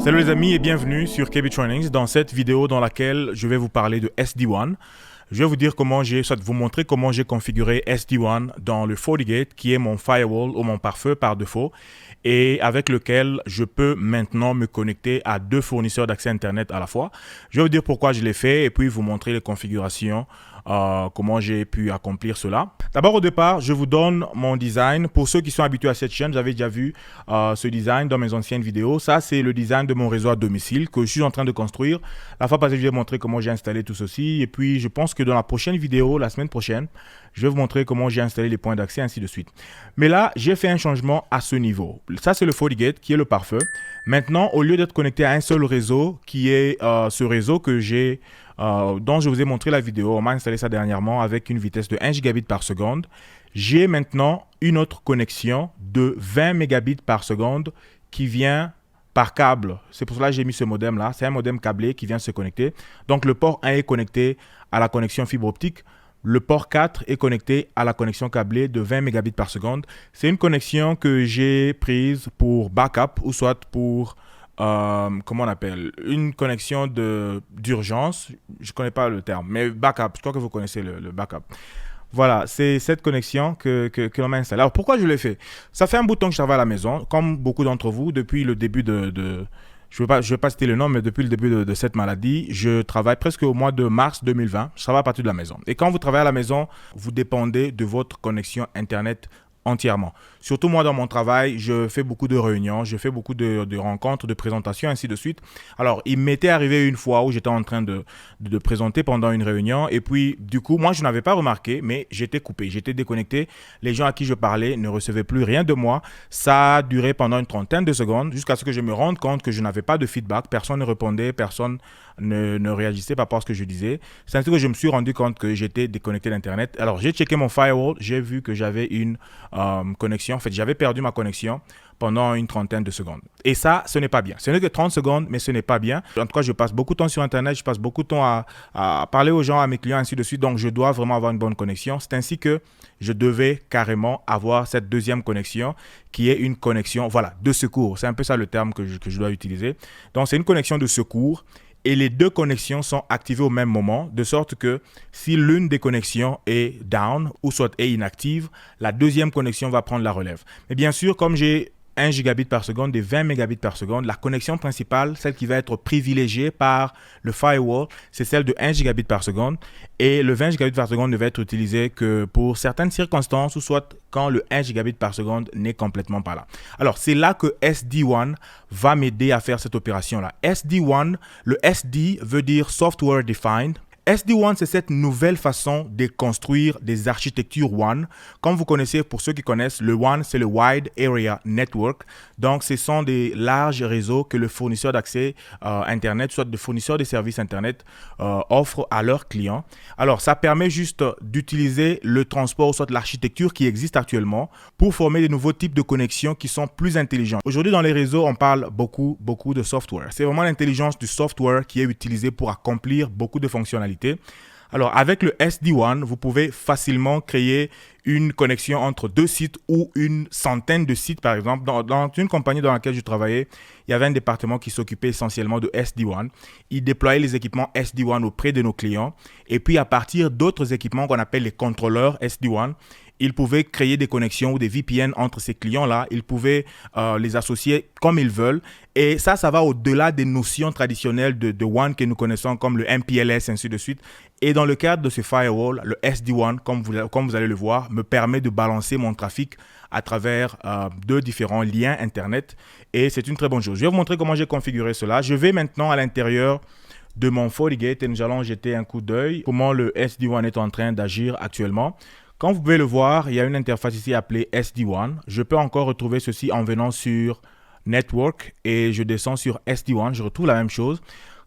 Salut les amis et bienvenue sur KB Trainings dans cette vidéo dans laquelle je vais vous parler de SD-WAN. Je vais vous dire vous montrer comment j'ai configuré SD-WAN dans le FortiGate qui est mon firewall ou mon pare-feu par défaut et avec lequel je peux maintenant me connecter à deux fournisseurs d'accès Internet à la fois. Je vais vous dire pourquoi je l'ai fait et puis vous montrer les configurations, comment j'ai pu accomplir cela. D'abord au départ, je vous donne mon design. Pour ceux qui sont habitués à cette chaîne, vous avez déjà vu ce design dans mes anciennes vidéos. Ça, c'est le design de mon réseau à domicile que je suis en train de construire. La fois passée, je vais vous montrer comment j'ai installé tout ceci. Et puis, je pense que dans la prochaine vidéo, la semaine prochaine, je vais vous montrer comment j'ai installé les points d'accès, ainsi de suite. Mais là, j'ai fait un changement à ce niveau. Ça, c'est le FortiGate qui est le pare-feu. Maintenant, au lieu d'être connecté à un seul réseau, qui est ce réseau que j'ai dont je vous ai montré la vidéo, on m'a installé ça dernièrement avec une vitesse de 1 gigabit par seconde. J'ai maintenant une autre connexion de 20 mégabits par seconde qui vient par câble. C'est pour cela que j'ai mis ce modem là. C'est un modem câblé qui vient se connecter. Donc le port 1 est connecté à la connexion fibre optique. Le port 4 est connecté à la connexion câblée de 20 mégabits par seconde. C'est une connexion que j'ai prise pour backup ou soit pour comment on appelle, une connexion d'urgence. Je ne connais pas le terme, mais backup, je crois que vous connaissez le backup. Voilà, c'est cette connexion que l'on m'a installée. Alors, pourquoi je l'ai fait? Ça fait un bout de temps que je travaille à la maison, comme beaucoup d'entre vous, depuis le début je ne vais pas citer le nom, mais depuis le début de cette maladie, je travaille presque au mois de mars 2020. Je travaille à partir de la maison. Et quand vous travaillez à la maison, vous dépendez de votre connexion Internet entièrement. Surtout moi dans mon travail, je fais beaucoup de réunions, je fais beaucoup de rencontres, de présentations, ainsi de suite. Alors, il m'était arrivé une fois où j'étais en train de présenter pendant une réunion et puis du coup, moi je n'avais pas remarqué, mais j'étais coupé, j'étais déconnecté. Les gens à qui je parlais ne recevaient plus rien de moi. Ça a duré pendant une trentaine de secondes jusqu'à ce que je me rende compte que je n'avais pas de feedback, personne ne répondait, personne ne réagissait par rapport à ce que je disais. C'est ainsi que je me suis rendu compte que j'étais déconnecté d'Internet. Alors, j'ai checké mon firewall, j'ai vu que j'avais une connexion. En fait, j'avais perdu ma connexion pendant une trentaine de secondes. Et ça, ce n'est pas bien. Ce n'est que 30 secondes, mais ce n'est pas bien. En tout cas, je passe beaucoup de temps sur Internet, je passe beaucoup de temps à parler aux gens, à mes clients, ainsi de suite. Donc, je dois vraiment avoir une bonne connexion. C'est ainsi que je devais carrément avoir cette deuxième connexion qui est une connexion, voilà, de secours. C'est un peu ça le terme que je dois utiliser. Donc, c'est une connexion de secours. Et les deux connexions sont activées au même moment, de sorte que si l'une des connexions est down ou soit est inactive, la deuxième connexion va prendre la relève. Mais bien sûr, comme j'ai 1 gigabit par seconde et 20 mégabits par seconde, la connexion principale, celle qui va être privilégiée par le firewall, c'est celle de 1 gigabit par seconde. Et le 20 gigabits par seconde ne va être utilisé que pour certaines circonstances ou soit quand le 1 gigabit par seconde n'est complètement pas là. Alors, c'est là que SD-WAN va m'aider à faire cette opération-là. SD-WAN, le SD veut dire Software Defined. SD-WAN, c'est cette nouvelle façon de construire des architectures WAN. Comme vous connaissez, pour ceux qui connaissent, le WAN, c'est le Wide Area Network. Donc, ce sont des larges réseaux que le fournisseur d'accès Internet, soit le fournisseur de services Internet, offre à leurs clients. Alors, ça permet juste d'utiliser le transport, soit l'architecture qui existe actuellement pour former de nouveaux types de connexions qui sont plus intelligents. Aujourd'hui, dans les réseaux, on parle beaucoup de software. C'est vraiment l'intelligence du software qui est utilisée pour accomplir beaucoup de fonctionnalités. Alors, avec le SD-WAN, vous pouvez facilement créer une connexion entre deux sites ou une centaine de sites, par exemple. Dans une compagnie dans laquelle je travaillais, il y avait un département qui s'occupait essentiellement de SD-WAN. Il déployait les équipements SD-WAN auprès de nos clients. Et puis, à partir d'autres équipements qu'on appelle les contrôleurs SD-WAN, ils pouvaient créer des connexions ou des VPN entre ces clients-là. Ils pouvaient les associer comme ils veulent. Et ça va au-delà des notions traditionnelles de WAN que nous connaissons comme le MPLS, ainsi de suite. Et dans le cadre de ce firewall, le SD-WAN, comme vous allez le voir, me permet de balancer mon trafic à travers deux différents liens Internet. Et c'est une très bonne chose. Je vais vous montrer comment j'ai configuré cela. Je vais maintenant à l'intérieur de mon FortiGate et nous allons jeter un coup d'œil comment le SD-WAN est en train d'agir actuellement. Comme vous pouvez le voir, il y a une interface ici appelée SD-WAN. Je peux encore retrouver ceci en venant sur Network et je descends sur SD-WAN. Je retrouve la même chose.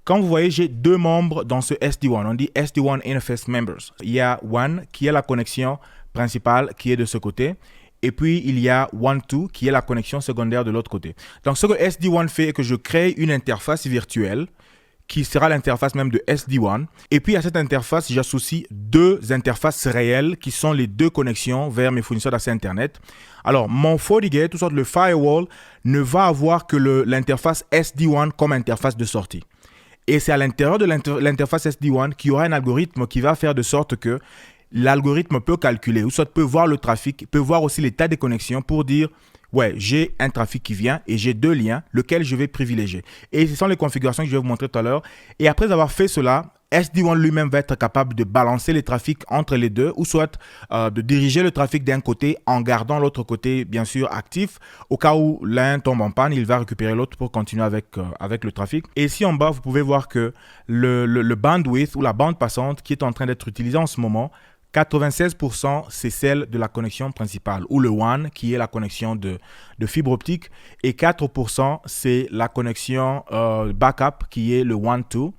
Comme vous voyez, j'ai deux membres dans ce SD-WAN. On dit SD-WAN Interface Members. Il y a WAN qui est la connexion principale qui est de ce côté. Et puis, il y a WAN2 qui est la connexion secondaire de l'autre côté. Donc, ce que SD-WAN fait est que je crée une interface virtuelle qui sera l'interface même de SD-WAN. Et puis à cette interface, j'associe deux interfaces réelles qui sont les deux connexions vers mes fournisseurs d'accès Internet. Alors, mon FortiGate, ou soit le firewall, ne va avoir que l'interface SD-WAN comme interface de sortie. Et c'est à l'intérieur de l'interface SD-WAN qu'il y aura un algorithme qui va faire de sorte que l'algorithme peut calculer, ou soit peut voir le trafic, peut voir aussi l'état des connexions pour dire ouais, j'ai un trafic qui vient et j'ai deux liens, lequel je vais privilégier. Et ce sont les configurations que je vais vous montrer tout à l'heure. Et après avoir fait cela, SD-WAN lui-même va être capable de balancer les trafics entre les deux, ou soit de diriger le trafic d'un côté en gardant l'autre côté, bien sûr, actif. Au cas où l'un tombe en panne, il va récupérer l'autre pour continuer avec le trafic. Et ici en bas, vous pouvez voir que le bandwidth ou la bande passante qui est en train d'être utilisée en ce moment, 96% c'est celle de la connexion principale ou le WAN qui est la connexion de fibre optique et 4% c'est la connexion backup qui est le WAN2.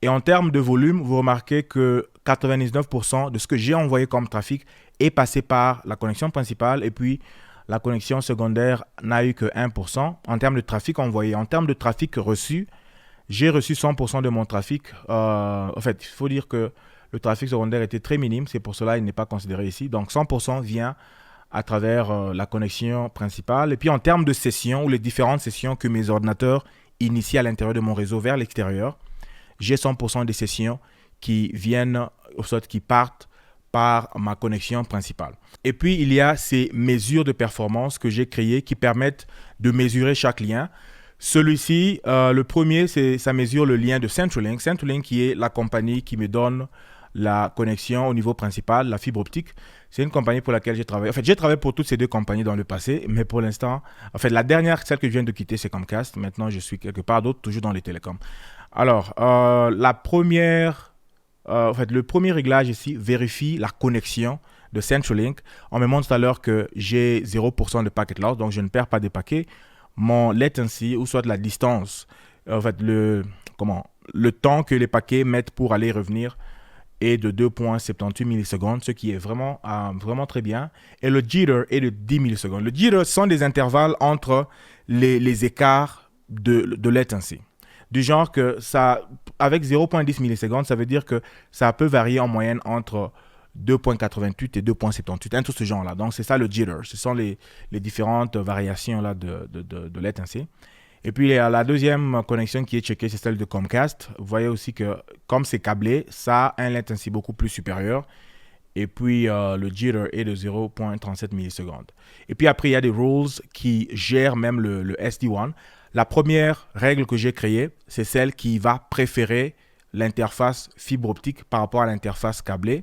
Et en termes de volume, vous remarquez que 99% de ce que j'ai envoyé comme trafic est passé par la connexion principale et puis la connexion secondaire n'a eu que 1% en termes de trafic envoyé. En termes de trafic reçu, j'ai reçu 100% de mon trafic. En fait, il faut dire que le trafic secondaire était très minime, c'est pour cela qu'il n'est pas considéré ici. Donc 100% vient à travers la connexion principale. Et puis en termes de sessions, ou les différentes sessions que mes ordinateurs initient à l'intérieur de mon réseau vers l'extérieur, j'ai 100% des sessions qui viennent, ou soit qui partent par ma connexion principale. Et puis il y a ces mesures de performance que j'ai créées qui permettent de mesurer chaque lien. Celui-ci, le premier, ça mesure le lien de CenturyLink. CenturyLink qui est la compagnie qui me donne la connexion au niveau principal, la fibre optique. C'est une compagnie pour laquelle j'ai travaillé. En fait, j'ai travaillé pour toutes ces deux compagnies dans le passé, mais pour l'instant, en fait, la dernière, celle que je viens de quitter, c'est Comcast. Maintenant, je suis quelque part d'autre, toujours dans les télécoms. Alors, le premier réglage ici vérifie la connexion de CenturyLink. On me montre tout à l'heure que j'ai 0% de packet loss, donc je ne perds pas de paquets. Mon latency, ou soit la distance, en fait, le temps que les paquets mettent pour aller et revenir, est de 2,78 millisecondes, ce qui est vraiment très bien. Et le jitter est de 10 millisecondes. Le jitter sont des intervalles entre les écarts de latency. Du genre que ça, avec 0,10 millisecondes, ça veut dire que ça peut varier en moyenne entre 2,88 et 2,78, un tout ce genre-là. Donc, c'est ça le jitter. Ce sont les différentes variations là, de latency. Et puis, la deuxième connexion qui est checkée, c'est celle de Comcast. Vous voyez aussi que comme c'est câblé, ça a un latency beaucoup plus supérieur. Et puis, le jitter est de 0,37 millisecondes. Et puis après, il y a des rules qui gèrent même le SD-WAN. La première règle que j'ai créée, c'est celle qui va préférer l'interface fibre optique par rapport à l'interface câblée.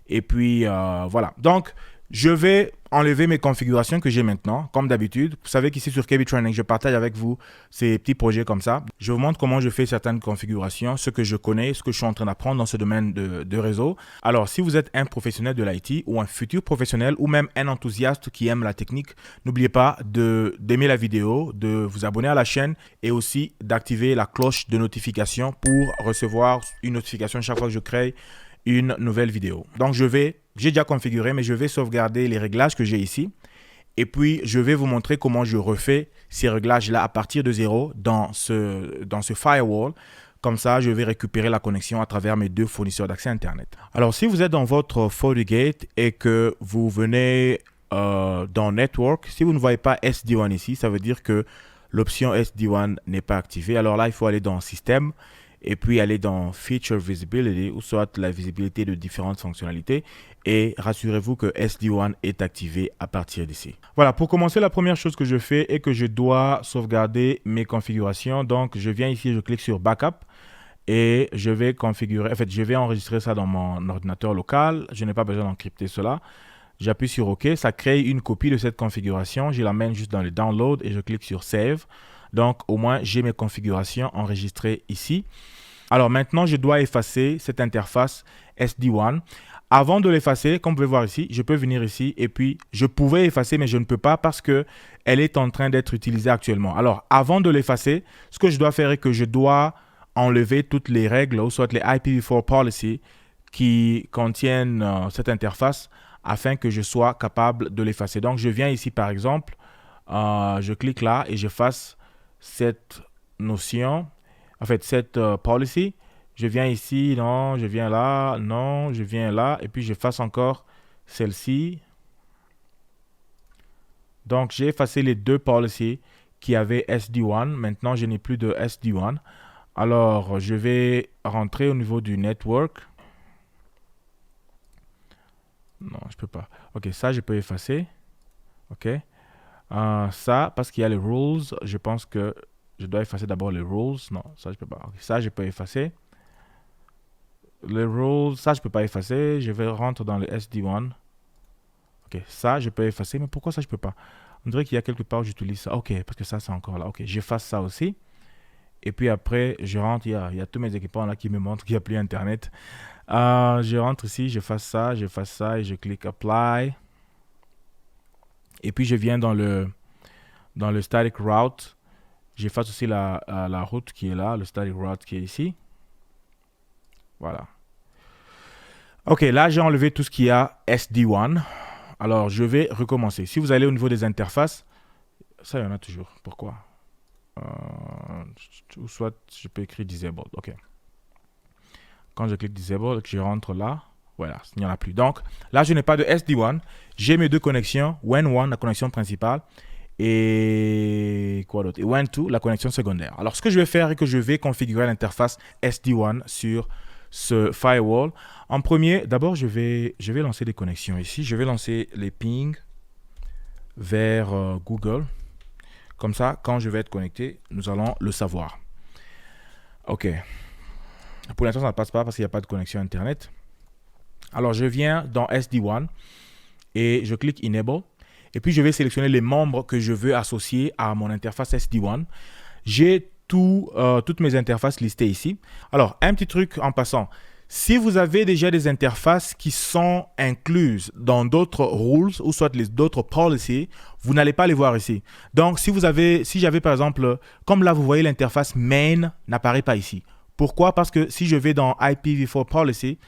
Et puis, voilà. Donc, je vais enlever mes configurations que j'ai maintenant, comme d'habitude. Vous savez qu'ici sur KB Training, je partage avec vous ces petits projets comme ça. Je vous montre comment je fais certaines configurations, ce que je connais, ce que je suis en train d'apprendre dans ce domaine de réseau. Alors, si vous êtes un professionnel de l'IT ou un futur professionnel ou même un enthousiaste qui aime la technique, n'oubliez pas d'aimer la vidéo, de vous abonner à la chaîne et aussi d'activer la cloche de notification pour recevoir une notification chaque fois que je crée une nouvelle vidéo. Donc, j'ai déjà configuré, mais je vais sauvegarder les réglages que j'ai ici. Et puis, je vais vous montrer comment je refais ces réglages-là à partir de zéro dans ce firewall. Comme ça, je vais récupérer la connexion à travers mes deux fournisseurs d'accès Internet. Alors, si vous êtes dans votre FortiGate et que vous venez dans Network, si vous ne voyez pas SD-WAN ici, ça veut dire que l'option SD-WAN n'est pas activée. Alors là, il faut aller dans Système et puis aller dans Feature Visibility, ou soit la visibilité de différentes fonctionnalités. Et rassurez-vous que SD-WAN est activé à partir d'ici. Voilà, pour commencer, la première chose que je fais est que je dois sauvegarder mes configurations. Donc, je viens ici, je clique sur Backup et je vais configurer, en fait, je vais enregistrer ça dans mon ordinateur local. Je n'ai pas besoin d'encrypter cela. J'appuie sur OK, ça crée une copie de cette configuration. Je l'amène juste dans le download et je clique sur Save. Donc, au moins, j'ai mes configurations enregistrées ici. Alors maintenant, je dois effacer cette interface SD-WAN. Avant de l'effacer, comme vous pouvez voir ici, je peux venir ici et puis je pouvais effacer, mais je ne peux pas parce qu'elle est en train d'être utilisée actuellement. Alors, avant de l'effacer, ce que je dois faire est que je dois enlever toutes les règles, ou soit les IPv4 policy qui contiennent cette interface afin que je sois capable de l'effacer. Donc, je viens ici par exemple, je clique là et j'efface cette notion. en fait, cette policy. Je viens ici, non, je viens là, non, je viens là, et puis j'efface encore celle-ci. Donc, j'ai effacé les deux policies qui avaient SD1. Maintenant, je n'ai plus de SD1. Alors, je vais rentrer au niveau du network. Non, je peux pas. Ok, ça, je peux effacer. Ok. Ça, parce qu'il y a les rules, je pense que je dois effacer d'abord les rules. Non, ça, je peux pas. Okay, ça, je peux effacer. Les rules, ça, je peux pas effacer. Je vais rentrer dans le SD1. Ok, ça, je peux effacer. Mais pourquoi ça, je peux pas? On dirait qu'il y a quelque part où j'utilise ça. Ok, parce que ça, c'est encore là. Ok, j'efface ça aussi. Et puis après, je rentre. Il y a tous mes équipements là qui me montrent qu'il n'y a plus Internet. Je rentre ici, j'efface ça et je clique Apply. Et puis, je viens dans le static route. J'efface aussi la route qui est là, le static route qui est ici. Voilà. Ok, là, j'ai enlevé tout ce qui a SD1. Alors, je vais recommencer. Si vous allez au niveau des interfaces, ça, il y en a toujours. Pourquoi? Ou soit, je peux écrire Disabled. Ok. Quand je clique Disable et que je rentre là, voilà, il n'y en a plus. Donc, là, je n'ai pas de SD1. J'ai mes deux connexions. WAN1, la connexion principale. Et quoi d'autre? Et WAN2, la connexion secondaire. Alors, ce que je vais faire est que je vais configurer l'interface SD1 sur ce firewall. En premier, d'abord, je vais lancer des connexions ici. Je vais lancer les pings vers Google. Comme ça, quand je vais être connecté, nous allons le savoir. OK. Pour l'instant, ça ne passe pas parce qu'il n'y a pas de connexion Internet. Alors, je viens dans SD1 et je clique Enable. Et puis, je vais sélectionner les membres que je veux associer à mon interface SD1. J'ai toutes mes interfaces listées ici. Alors, un petit truc en passant. Si vous avez déjà des interfaces qui sont incluses dans d'autres rules ou soit d'autres policies, vous n'allez pas les voir ici. Donc, si j'avais par exemple, comme là, vous voyez l'interface main n'apparaît pas ici. Pourquoi? Parce que si je vais dans IPv4 policy,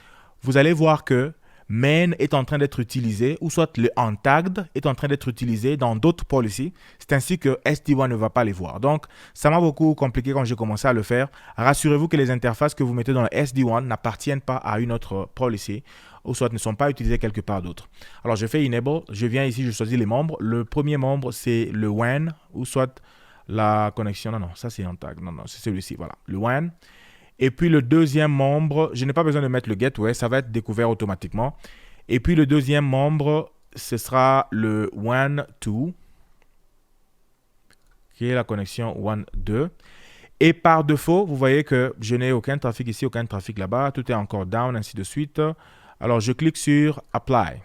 vous allez voir que main est en train d'être utilisé, ou soit le untagged est en train d'être utilisé dans d'autres policies. C'est ainsi que SD1 ne va pas les voir. Donc, ça m'a beaucoup compliqué quand j'ai commencé à le faire. Rassurez-vous que les interfaces que vous mettez dans le SD1 n'appartiennent pas à une autre policy, ou soit ne sont pas utilisées quelque part d'autre. Alors, je fais Enable. Je viens ici, je choisis les membres. Le premier membre, c'est le WAN, ou soit la connexion. Non, ça c'est untagged. Non, c'est celui-ci. Voilà, le WAN. Et puis le deuxième membre, je n'ai pas besoin de mettre le gateway, ça va être découvert automatiquement. Et puis le deuxième membre, ce sera le WAN2, qui est la connexion WAN2. Et par défaut, vous voyez que je n'ai aucun trafic ici, aucun trafic là-bas, tout est encore down, ainsi de suite. Alors je clique sur Apply.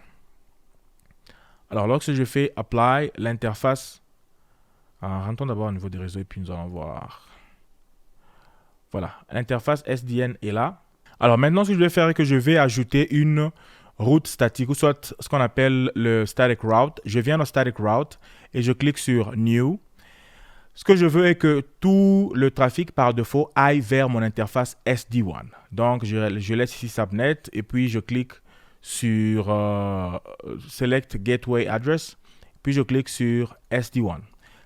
Alors lorsque je fais Apply, l'interface, rentrons d'abord au niveau des réseaux et puis nous allons voir. Voilà, l'interface SDN est là. Alors maintenant, ce que je vais faire est que je vais ajouter une route statique, ou soit ce qu'on appelle le static route. Je viens dans static route et je clique sur New. Ce que je veux est que tout le trafic par défaut aille vers mon interface SD1. Donc, je laisse ici Subnet et puis je clique sur Select Gateway Address. Puis je clique sur SD1.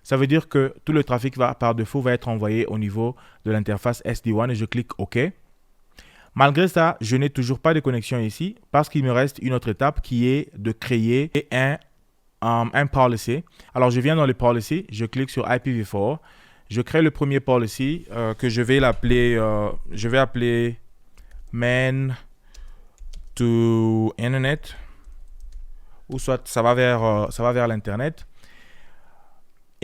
Ça veut dire que tout le trafic par défaut va être envoyé au niveau de l'interface SD1 et je clique OK. Malgré ça, je n'ai toujours pas de connexion ici parce qu'il me reste une autre étape qui est de créer un policy. Alors, je viens dans les policies, je clique sur IPv4. Je crée le premier policy que je vais appeler main to internet, ou soit ça va vers l'internet.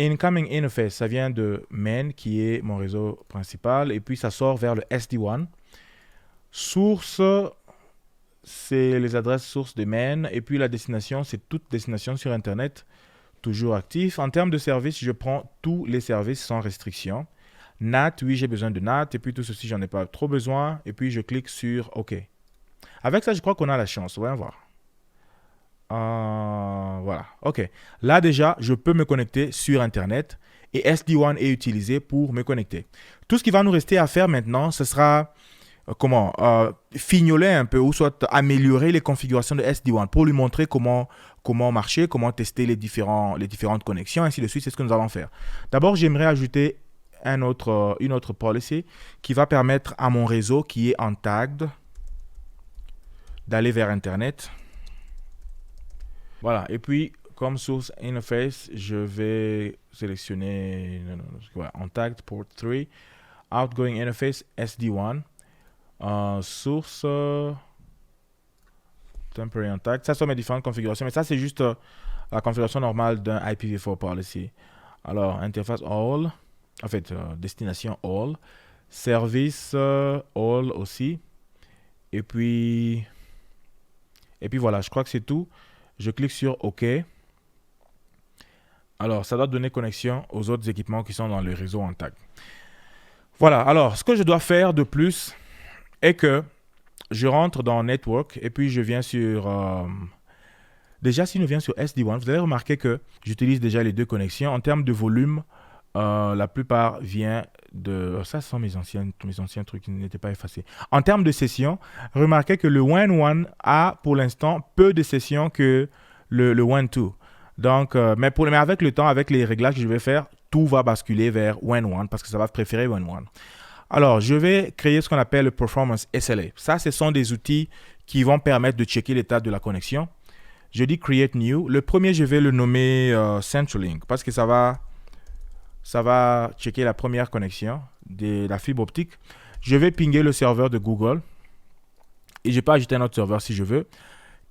Incoming interface, ça vient de main qui est mon réseau principal et puis ça sort vers le SD1. Source, c'est les adresses sources de main et puis la destination, c'est toute destination sur Internet, toujours actif. En termes de services, je prends tous les services sans restriction. NAT, oui, j'ai besoin de NAT et puis tout ceci, j'en ai pas trop besoin et puis je clique sur OK. Avec ça, je crois qu'on a la chance. Voyons voir. Voilà, OK. Là, déjà, je peux me connecter sur Internet et SD1 est utilisé pour me connecter. Tout ce qui va nous rester à faire maintenant, ce sera fignoler un peu ou soit améliorer les configurations de SD1 pour lui montrer comment marcher, comment tester les différentes connexions, ainsi de suite. C'est ce que nous allons faire. D'abord, j'aimerais ajouter une autre policy qui va permettre à mon réseau qui est untagged d'aller vers Internet. Voilà. Et puis, comme source interface, je vais sélectionner untagged port 3, outgoing interface SD1, source temporary untagged. Ça sont mes différentes configurations, mais ça c'est juste la configuration normale d'un IPv4 policy. Alors, interface all, en fait, destination all, service all aussi. Et puis voilà, je crois que c'est tout. Je clique sur OK. Alors, ça doit donner connexion aux autres équipements qui sont dans le réseau untagged. Voilà, alors, ce que je dois faire de plus est que je rentre dans Network et puis je viens sur... déjà, si je viens sur SD1, vous allez remarquer que j'utilise déjà les deux connexions. En termes de volume, la plupart vient de... Ça, ce sont mes anciens trucs qui n'étaient pas effacés. En termes de sessions, remarquez que le WAN1 a pour l'instant peu de sessions que le WAN2. Donc, mais avec le temps, avec les réglages que je vais faire, tout va basculer vers WAN1 parce que ça va préférer WAN1. Alors, je vais créer ce qu'on appelle le Performance SLA. Ça, ce sont des outils qui vont permettre de checker l'état de la connexion. Je dis Create New. Le premier, je vais le nommer CenturyLink parce que ça va checker la première connexion de la fibre optique. Je vais pinguer le serveur de Google et je peux ajouter un autre serveur si je veux.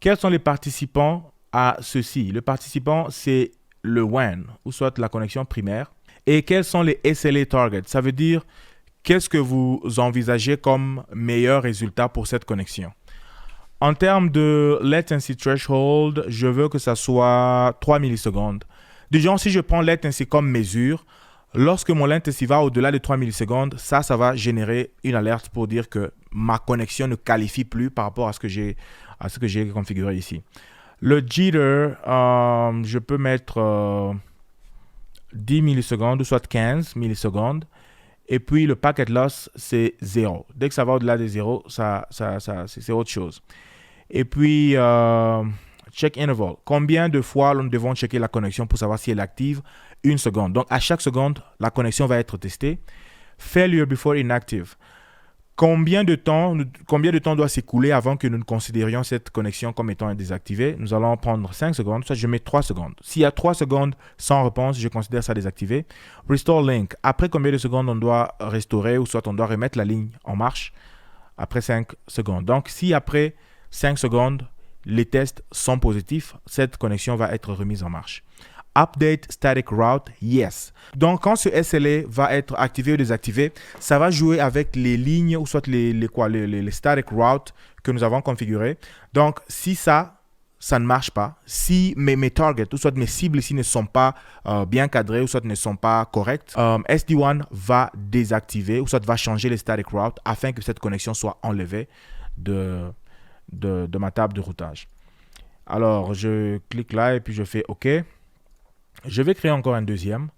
Quels sont les participants à ceci? Le participant, c'est le WAN ou soit la connexion primaire. Et quels sont les SLA targets? Ça veut dire qu'est-ce que vous envisagez comme meilleur résultat pour cette connexion? En termes de latency threshold, je veux que ça soit 3 millisecondes. Du genre, si je prends latency comme mesure, lorsque mon latency va au-delà de 3 millisecondes, ça va générer une alerte pour dire que ma connexion ne qualifie plus par rapport à ce que j'ai configuré ici. Le jitter, je peux mettre 10 millisecondes ou soit 15 millisecondes. Et puis, le packet loss, c'est 0. Dès que ça va au-delà de 0, c'est autre chose. Et puis, check interval. Combien de fois nous devons checker la connexion pour savoir si elle est active? 1 seconde. Donc, à chaque seconde, la connexion va être testée. Failure before inactive. Combien de temps doit s'écouler avant que nous considérions cette connexion comme étant désactivée? Nous allons prendre 5 secondes, soit je mets 3 secondes. S'il y a 3 secondes sans réponse, je considère ça désactivé. Restore link. Après combien de secondes on doit restaurer ou soit on doit remettre la ligne en marche? Après 5 secondes. Donc, si après 5 secondes, les tests sont positifs, cette connexion va être remise en marche. Update static route, yes. Donc, quand ce SLA va être activé ou désactivé, ça va jouer avec les lignes ou soit les static routes que nous avons configurées. Donc, si ça ne marche pas, si mes targets ou soit mes cibles ici ne sont pas bien cadrées ou soit ne sont pas correctes, SD1 va désactiver ou soit va changer les static routes afin que cette connexion soit enlevée de ma table de routage. Alors, je clique là et puis je fais OK. Je vais créer encore un deuxième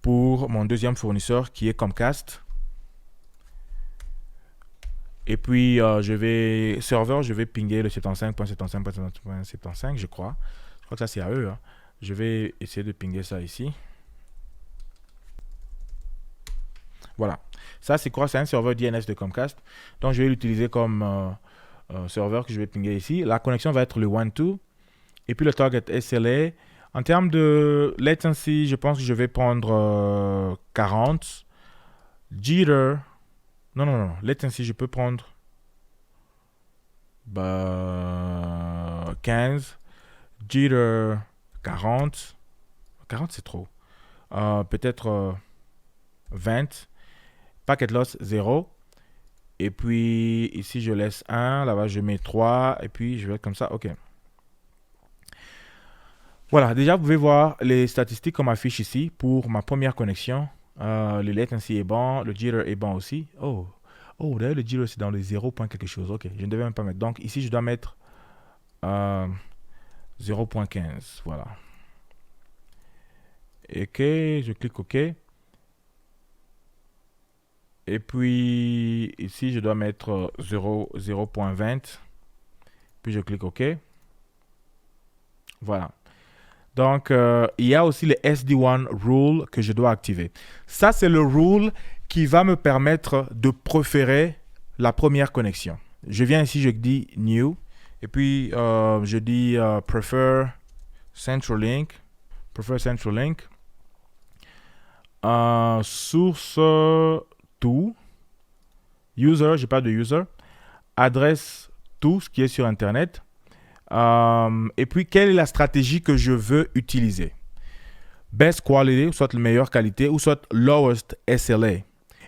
pour mon deuxième fournisseur qui est Comcast. Et puis, je vais pinguer le 75.75.75.75, je crois. Je crois que ça, c'est à eux. Hein. Je vais essayer de pinguer ça ici. Voilà. Ça, c'est quoi? C'est un serveur DNS de Comcast. Donc, je vais l'utiliser comme serveur que je vais pinguer ici. La connexion va être le WAN2. Et puis, le target SLA. En termes de latency, je pense que je vais prendre 40. Jitter. Non. Latency, je peux prendre 15. Jitter, 40. 40, c'est trop. Peut-être 20. Packet loss, 0. Et puis, ici, je laisse 1. Là-bas, je mets 3. Et puis, je vais être comme ça. OK. Voilà, déjà, vous pouvez voir les statistiques qu'on m'affiche ici pour ma première connexion. Le latency est bon, le jitter est bon aussi. Oh, d'ailleurs, le jitter, c'est dans les 0. quelque chose. OK, je ne devais même pas mettre. Donc, ici, je dois mettre 0.15. Voilà. OK, je clique OK. Et puis, ici, je dois mettre 0.20. Puis, je clique OK. Voilà. Donc, il y a aussi les SD-WAN rules que je dois activer. Ça, c'est le rule qui va me permettre de préférer la première connexion. Je viens ici, je dis New. Et puis, je dis Prefer Central Link. Prefer Central Link. Source tout. User, j'ai pas de user. Adresse tout ce qui est sur Internet. Et puis, quelle est la stratégie que je veux utiliser? Best quality, soit la meilleure qualité, ou soit lowest SLA.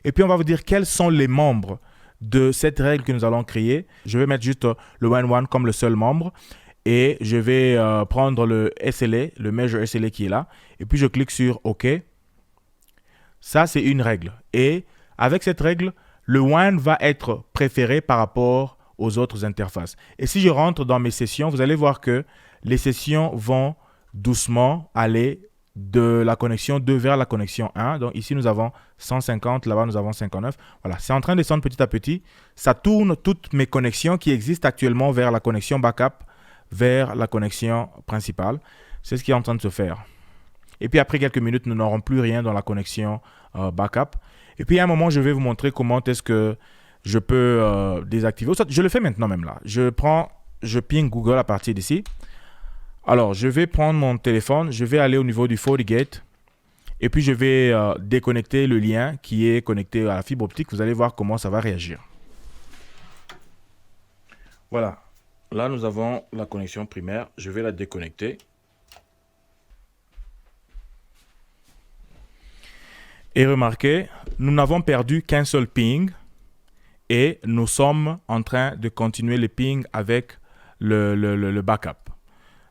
Et puis, on va vous dire quels sont les membres de cette règle que nous allons créer. Je vais mettre juste le WAN1 comme le seul membre. Et je vais prendre le SLA, le Measure SLA qui est là. Et puis, je clique sur OK. Ça, c'est une règle. Et avec cette règle, le WAN va être préféré par rapport aux autres interfaces. Et si je rentre dans mes sessions, vous allez voir que les sessions vont doucement aller de la connexion 2 vers la connexion 1. Donc ici, nous avons 150, là-bas, nous avons 59. Voilà, c'est en train de descendre petit à petit. Ça tourne toutes mes connexions qui existent actuellement vers la connexion backup, vers la connexion principale. C'est ce qui est en train de se faire. Et puis après quelques minutes, nous n'aurons plus rien dans la connexion backup. Et puis à un moment, je vais vous montrer comment est-ce que je peux désactiver. Je le fais maintenant même là. Je ping Google à partir d'ici. Alors, je vais prendre mon téléphone, je vais aller au niveau du FortiGate et puis je vais déconnecter le lien qui est connecté à la fibre optique. Vous allez voir comment ça va réagir. Voilà. Là, nous avons la connexion primaire. Je vais la déconnecter. Et remarquez, nous n'avons perdu qu'un seul ping et nous sommes en train de continuer le ping avec le backup.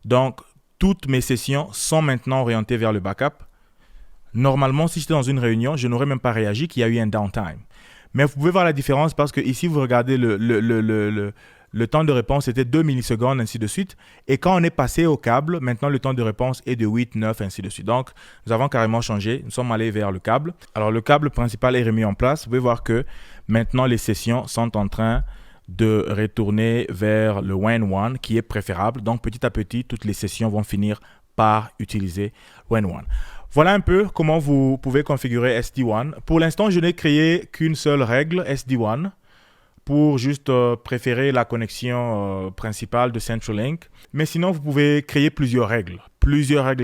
Donc, toutes mes sessions sont maintenant orientées vers le backup. Normalement, si j'étais dans une réunion, je n'aurais même pas réagi qu'il y a eu un downtime. Mais vous pouvez voir la différence parce que ici, vous regardez le temps de réponse était 2 millisecondes, ainsi de suite. Et quand on est passé au câble, maintenant le temps de réponse est de 8, 9, ainsi de suite. Donc, nous avons carrément changé. Nous sommes allés vers le câble. Alors, le câble principal est remis en place. Vous pouvez voir que maintenant, les sessions sont en train de retourner vers le WAN1 qui est préférable. Donc, petit à petit, toutes les sessions vont finir par utiliser WAN1. Voilà un peu comment vous pouvez configurer SD-WAN. Pour l'instant, je n'ai créé qu'une seule règle SD-WAN pour juste préférer la connexion principale de CenturyLink. Mais sinon, vous pouvez créer plusieurs règles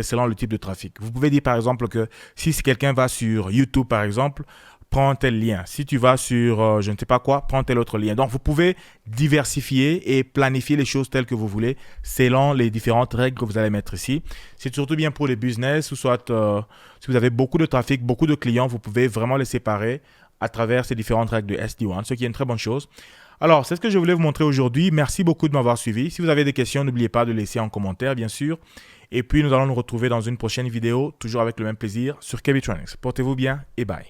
selon le type de trafic. Vous pouvez dire par exemple que si quelqu'un va sur YouTube par exemple, prends tel lien. Si tu vas sur je ne sais pas quoi, prends tel autre lien. Donc, vous pouvez diversifier et planifier les choses telles que vous voulez selon les différentes règles que vous allez mettre ici. C'est surtout bien pour les business ou soit si vous avez beaucoup de trafic, beaucoup de clients, vous pouvez vraiment les séparer à travers ces différentes règles de SD-WAN, ce qui est une très bonne chose. Alors, c'est ce que je voulais vous montrer aujourd'hui. Merci beaucoup de m'avoir suivi. Si vous avez des questions, n'oubliez pas de laisser en commentaire, bien sûr. Et puis, nous allons nous retrouver dans une prochaine vidéo, toujours avec le même plaisir, sur KB Tronics. Portez-vous bien et bye.